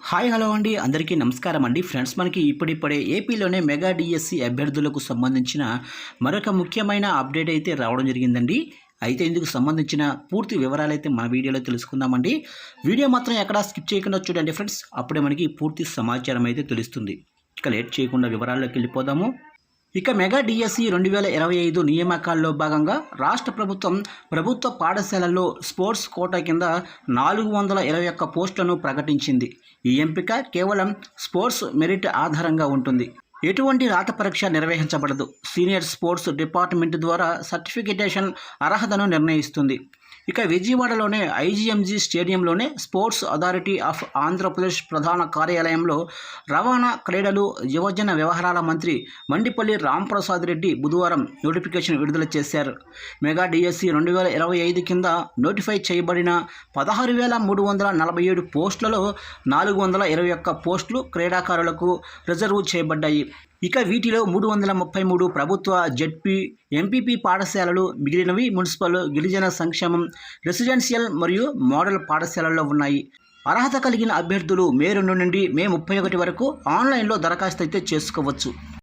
Hi hello అండి, అందరికీ నమస్కారం అండి. ఫ్రెండ్స్, మనకి ఇప్పుడిప్పుడే ఏపీలోనే మెగా డిఎస్సి అభ్యర్థులకు సంబంధించిన మరొక ముఖ్యమైన అప్డేట్ అయితే రావడం జరిగిందండి. అయితే ఇందుకు సంబంధించిన పూర్తి వివరాలు అయితే మన వీడియోలో తెలుసుకుందామండి. వీడియో మాత్రం ఎక్కడా స్కిప్ చేయకుండా చూడండి ఫ్రెండ్స్, అప్పుడే మనకి పూర్తి సమాచారం అయితే తెలుస్తుంది. ఇక లేట్ చేయకుండా వివరాల్లోకి వెళ్ళిపోదాము. ఇక మెగా డిఎస్సి 2025 నియామకాల్లో భాగంగా రాష్ట్ర ప్రభుత్వం ప్రభుత్వ పాఠశాలల్లో స్పోర్ట్స్ కోటా కింద 421 పోస్టులను ప్రకటించింది. ఈ ఎంపిక కేవలం స్పోర్ట్స్ మెరిట్ ఆధారంగా ఉంటుంది. ఎటువంటి రాత పరీక్ష నిర్వహించబడదు. సీనియర్ స్పోర్ట్స్ డిపార్ట్మెంట్ ద్వారా సర్టిఫికేషన్ అర్హతను నిర్ణయిస్తుంది. ఇక విజయవాడలోనే ఐజీఎంజీ స్టేడియంలోనే స్పోర్ట్స్ అథారిటీ ఆఫ్ ఆంధ్రప్రదేశ్ ప్రధాన కార్యాలయంలో రవాణా, క్రీడలు, యువజన వ్యవహారాల మంత్రి మండిపల్లి రాంప్రసాద్ రెడ్డి బుధవారం నోటిఫికేషన్ విడుదల చేశారు. మెగా డిఎస్సి 2025 కింద నోటిఫై చేయబడిన 16,347 పోస్టులలో 421 పోస్టులు క్రీడాకారులకు రిజర్వ్ చేయబడ్డాయి. ఇక వీటిలో 333 ప్రభుత్వ, జెడ్పీ, ఎంపీపీ పాఠశాలలు, మిగిలినవి మున్సిపల్, గిరిజన సంక్షేమం, రెసిడెన్షియల్ మరియు మోడల్ పాఠశాలల్లో ఉన్నాయి. అర్హత కలిగిన అభ్యర్థులు మే 2 నుండి మే 31 వరకు ఆన్లైన్లో దరఖాస్తు అయితే చేసుకోవచ్చు.